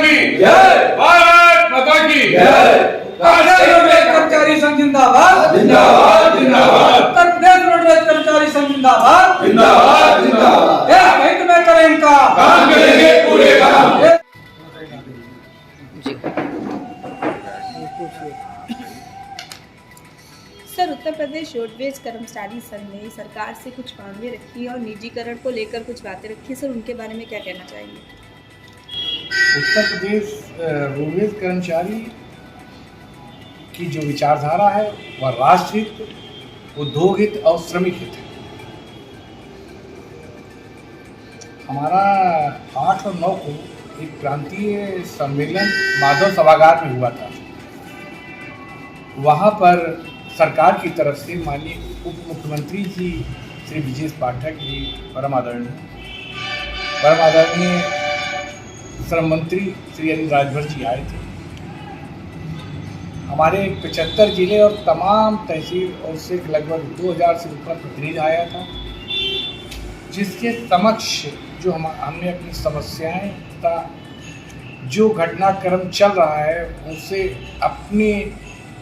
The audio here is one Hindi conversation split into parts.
की जय, भारत माता की जय। रोडवेज कर्मचारी संघ जिंदाबाद जिंदाबाद जिंदाबाद उत्तर प्रदेश रोडवेज कर्मचारी संघ जिंदाबाद जिंदाबाद जिंदाबाद। हित में करें इनका काम करेंगे पूरे काम। सर, उत्तर प्रदेश रोडवेज कर्मचारी संघ ने सरकार से कुछ मांगे रखी है और निजीकरण को लेकर कुछ बातें रखी है। सर, उनके बारे में क्या कहना चाहेंगे? उत्तर प्रदेश रोडवेज कर्मचारी की जो विचारधारा है वह राष्ट्रहित, उद्योग हित और श्रमिक हित है। हमारा 8 और 9 को एक प्रांतीय सम्मेलन माधव सभागार में हुआ था। वहाँ पर सरकार की तरफ से माननीय उप मुख्यमंत्री जी श्री ब्रजेश पाठक जी, परम आदरणीय श्रम मंत्री श्री अनिल राजभर जी आए थे। हमारे 75 जिले और तमाम तहसील और से लगभग 2000 से ऊपर प्रतिनिधि आया था, जिसके समक्ष जो हमने अपनी समस्याएं तथा जो घटनाक्रम चल रहा है उससे अपने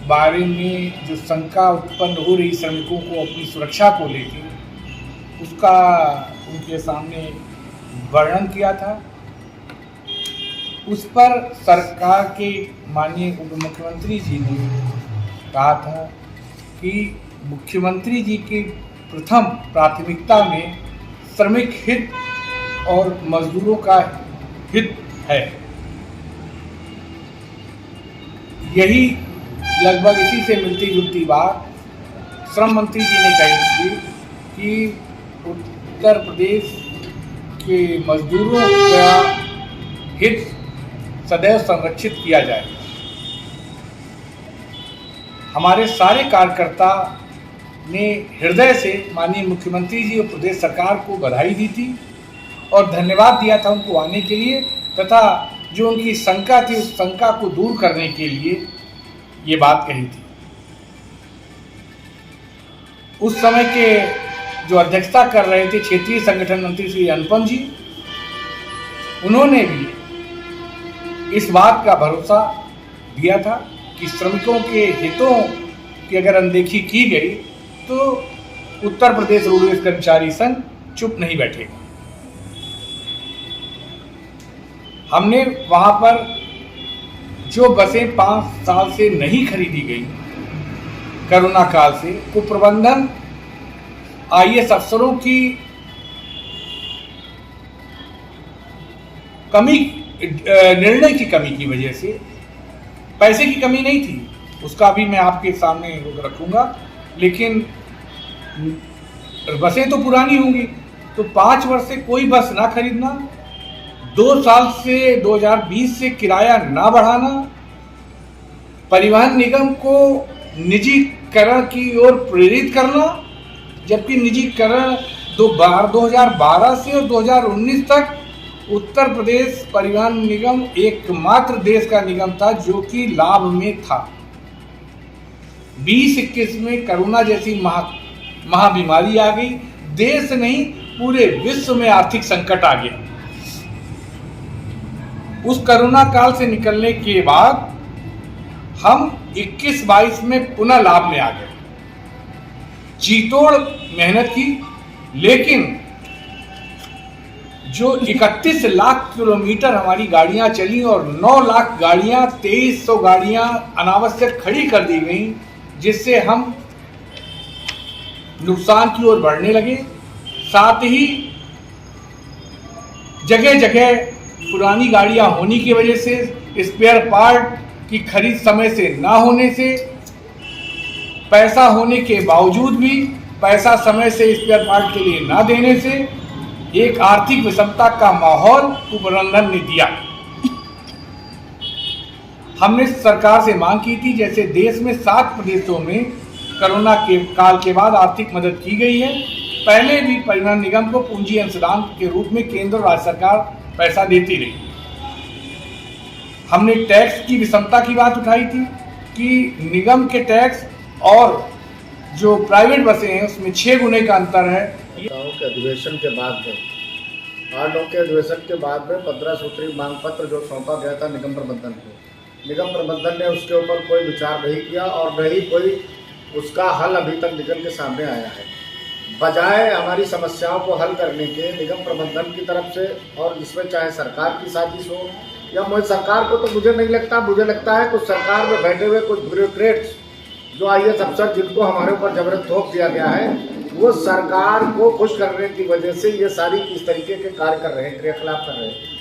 बारे में जो शंका उत्पन्न हो रही श्रमिकों को अपनी सुरक्षा को लेकर उसका उनके सामने वर्णन किया था। उस पर सरकार के माननीय उप मुख्यमंत्री जी ने कहा था कि मुख्यमंत्री जी की प्रथम प्राथमिकता में श्रमिक हित और मजदूरों का हित है। यही लगभग इसी से मिलती जुलती बात श्रम मंत्री जी ने कही थी कि उत्तर प्रदेश के मजदूरों का हित सदैव संरक्षित किया जाए। हमारे सारे कार्यकर्ता ने हृदय से माननीय मुख्यमंत्री जी और प्रदेश सरकार को बधाई दी थी और धन्यवाद दिया था उनको आने के लिए, तथा जो उनकी शंका थी उस शंका को दूर करने के लिए ये बात कही थी। उस समय के जो अध्यक्षता कर रहे थे क्षेत्रीय संगठन मंत्री श्री अनुपम जी, उन्होंने भी इस बात का भरोसा दिया था कि श्रमिकों के हितों की अगर अनदेखी की गई तो उत्तर प्रदेश रोडवेज कर्मचारी संघ चुप नहीं बैठेगा। हमने वहां पर जो बसें 5 साल से नहीं खरीदी गई कोरोना काल से, कुप्रबंधन IAS अफसरों की कमी, निर्णय की कमी की वजह से, पैसे की कमी नहीं थी, उसका भी मैं आपके सामने रखूंगा, लेकिन बसें तो पुरानी होंगी तो 5 वर्ष से कोई बस ना खरीदना, 2 साल से 2020 से किराया ना बढ़ाना, परिवहन निगम को निजीकरण की ओर प्रेरित करना, जबकि निजीकरण 2012 से और 2019 तक उत्तर प्रदेश परिवहन निगम एकमात्र देश का निगम था जो कि लाभ में था। 2021 में कोरोना जैसी महाबीमारी आ गई, देश नहीं पूरे विश्व में आर्थिक संकट आ गया। उस कोरोना काल से निकलने के बाद हम 21-22 में पुनः लाभ में आ गए। जीतोड़ मेहनत की, लेकिन जो 31 लाख किलोमीटर हमारी गाड़ियां चली और 9 लाख गाड़ियां, 2300 गाड़ियां अनावश्यक खड़ी कर दी गई, जिससे हम नुकसान की ओर बढ़ने लगे। साथ ही जगह जगह पुरानी गाड़ियां होने की वजह से, स्पेयर पार्ट की खरीद समय से ना होने से, पैसा होने के बावजूद भी पैसा समय से स्पेयर पार्ट के लिए ना देने से एक आर्थिक विषमता का माहौल कुप्रबंधन ने दिया। हमने सरकार से मांग की थी, जैसे देश में 7 प्रदेशों में कोरोना के काल के बाद आर्थिक मदद की गई है, पहले भी परिवहन निगम को पूंजी अंशदान के रूप में केंद्र और राज्य सरकार पैसा देती रही। हमने टैक्स की विषमता की बात उठाई थी कि निगम के टैक्स और जो प्राइवेट बसें हैं उसमें 6 गुने का अंतर है। के अधिवेशन के बाद 8 नौ के अधिवेशन के बाद में 15 सूत्री मांग पत्र जो सौंपा गया था निगम प्रबंधन को, निगम प्रबंधन ने उसके ऊपर कोई विचार नहीं किया और न ही कोई उसका हल अभी तक निगम के सामने आया है। बजाय हमारी समस्याओं को हल करने के निगम प्रबंधन की तरफ से, और इसमें चाहे सरकार की साजिश हो या मुझे सरकार को तो मुझे नहीं लगता, मुझे लगता है कुछ सरकार में बैठे हुए कुछ ब्यूरोक्रेट्स जो IAS अफसर जिनको हमारे ऊपर जबरन थोप दिया गया है, वो सरकार को खुश करने की वजह से ये सारी इस तरीके के कार्य कर रहे हैं, क्रियाकलाप कर रहे हैं।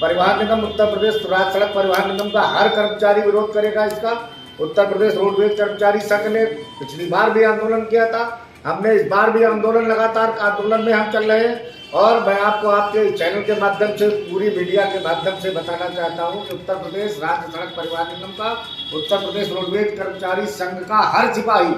परिवहन निगम उत्तर प्रदेश राज्य सड़क परिवहन निगम का हर कर्मचारी विरोध करेगा इसका। उत्तर प्रदेश रोडवेज कर्मचारी संघ ने पिछली बार भी आंदोलन किया था, हमने इस बार भी आंदोलन, लगातार आंदोलन में हम चल रहे हैं। और मैं आपको आपके चैनल के माध्यम से, पूरी मीडिया के माध्यम से बताना चाहता हूं कि उत्तर प्रदेश राज्य सड़क परिवहन निगम का, उत्तर प्रदेश रोडवेज कर्मचारी संघ का हर सिपाही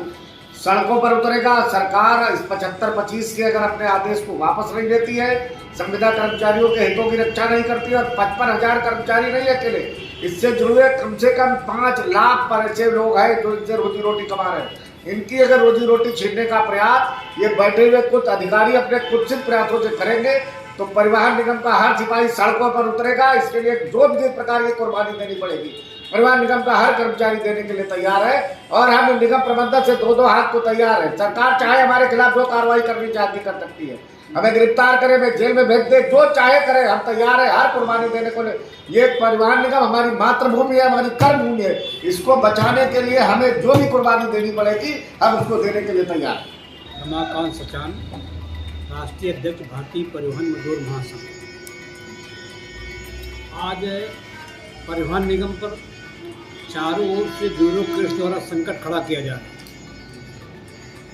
सड़कों पर उतरेगा। सरकार इस 75-25 के अगर अपने आदेश को वापस नहीं लेती है, संविदा कर्मचारियों के हितों की रक्षा नहीं करती है, और 55,000 कर्मचारी नहीं अकेले, इससे जुड़े कम से कम 5 लाख पर ऐसे लोग हैं जो इनसे रोजी रोटी कमा रहे हैं। इनकी अगर रोजी रोटी छीनने का प्रयास ये बैठे हुए कुछ अधिकारी अपने कुत्सित प्रयासों से करेंगे तो परिवहन निगम का हर सिपाही सड़कों पर उतरेगा। इसके लिए जो भी प्रकार की कुर्बानी देनी पड़ेगी, परिवहन निगम का हर कर्मचारी देने के लिए तैयार है। और हम निगम प्रबंधन से 2-2 हाथ को तैयार है। सरकार चाहे हमारे खिलाफ जो कार्रवाई करनी चाहती कर सकती है, हमें गिरफ्तार करे, मैं जेल में भेज दे, जो चाहे करे, हम तैयार है हर कुर्बानी देने को। ये परिवहन निगम हमारी मातृभूमि है, हमारी कर्मभूमि है, इसको बचाने के लिए हमें जो भी कुर्बानी देनी पड़ेगी हम उसको देने के लिए तैयार हैं। रमाकांत सचान, राष्ट्रीय अध्यक्ष भारतीय परिवहन मजदूर महासंघ। आज परिवहन निगम पर चारों ओर से ब्यूरोक्रेट्स द्वारा संकट खड़ा किया जा रहा है।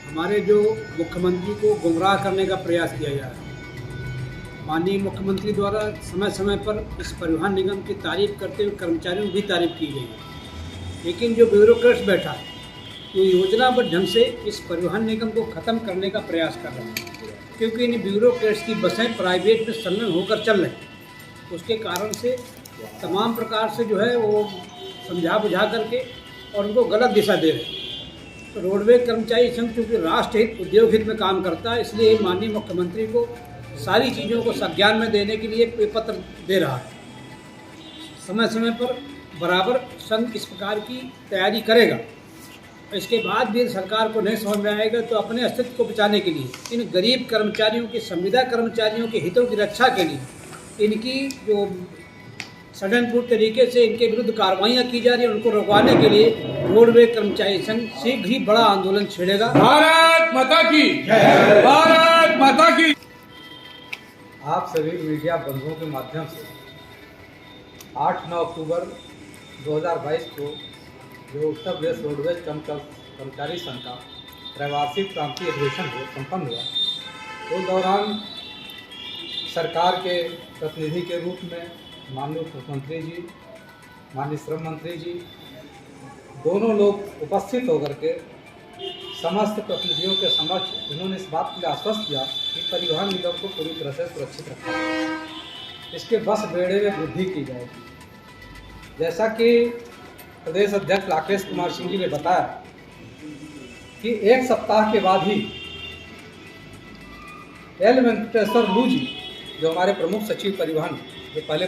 हमारे जो मुख्यमंत्री को गुमराह करने का प्रयास किया जा रहा है। माननीय मुख्यमंत्री द्वारा समय समय पर इस परिवहन निगम की तारीफ करते हुए कर्मचारियों की भी तारीफ की गई है, लेकिन जो ब्यूरोक्रेट्स बैठा है वो योजनाबद्ध ढंग से इस परिवहन निगम को ख़त्म करने का प्रयास कर रहे हैं, क्योंकि इन ब्यूरोक्रेट्स की बसें प्राइवेट में संलग्न होकर चल रही हैं। उसके कारण से तमाम प्रकार से जो है वो समझा बुझा करके और उनको गलत दिशा दे रहे हैं। तो रोडवेज कर्मचारी संघ चूँकि राष्ट्र हित, उद्योग हित में काम करता है, इसलिए माननीय मुख्यमंत्री को सारी चीज़ों को संज्ञान में देने के लिए पत्र दे रहा है। समय समय पर बराबर संघ इस प्रकार की तैयारी करेगा। इसके बाद भी सरकार को नहीं समझ में आएगा तो अपने अस्तित्व को बचाने के लिए इन गरीब कर्मचारियों के, संविदा कर्मचारियों के हितों की रक्षा के लिए इनकी जो सडनपूर्ण तरीके से इनके विरुद्ध कार्रवाइयाँ की जा रही है, उनको रुकवाने के लिए रोडवेज कर्मचारी संघ शीघ्र ही बड़ा आंदोलन छेड़ेगा। भारत माता की जय, भारत माता की। आप सभी मीडिया बंधुओं के माध्यम से 8-9 अक्टूबर 2022 को जो उत्तर प्रदेश रोडवेज कर्मचारी संघ का त्रैवार्षिक प्रांतीय अधिवेशन संपन्न हुआ, उस दौरान सरकार के प्रतिनिधि के रूप में माननीय मुख्यमंत्री जी, माननीय श्रम मंत्री जी, दोनों लोग उपस्थित होकर के समस्त प्रतिनिधियों के समक्ष उन्होंने इस बात के लिए आश्वस्त किया कि परिवहन निगम को पूरी तरह से सुरक्षित रखा जाए, इसके बस बेड़े में वृद्धि की जाएगी। जैसा कि प्रदेश अध्यक्ष राकेश कुमार सिंह जी ने बताया कि 1 सप्ताह के बाद ही एल वेंकटेश्वर लू जी, जो हमारे प्रमुख सचिव परिवहन, जो पहले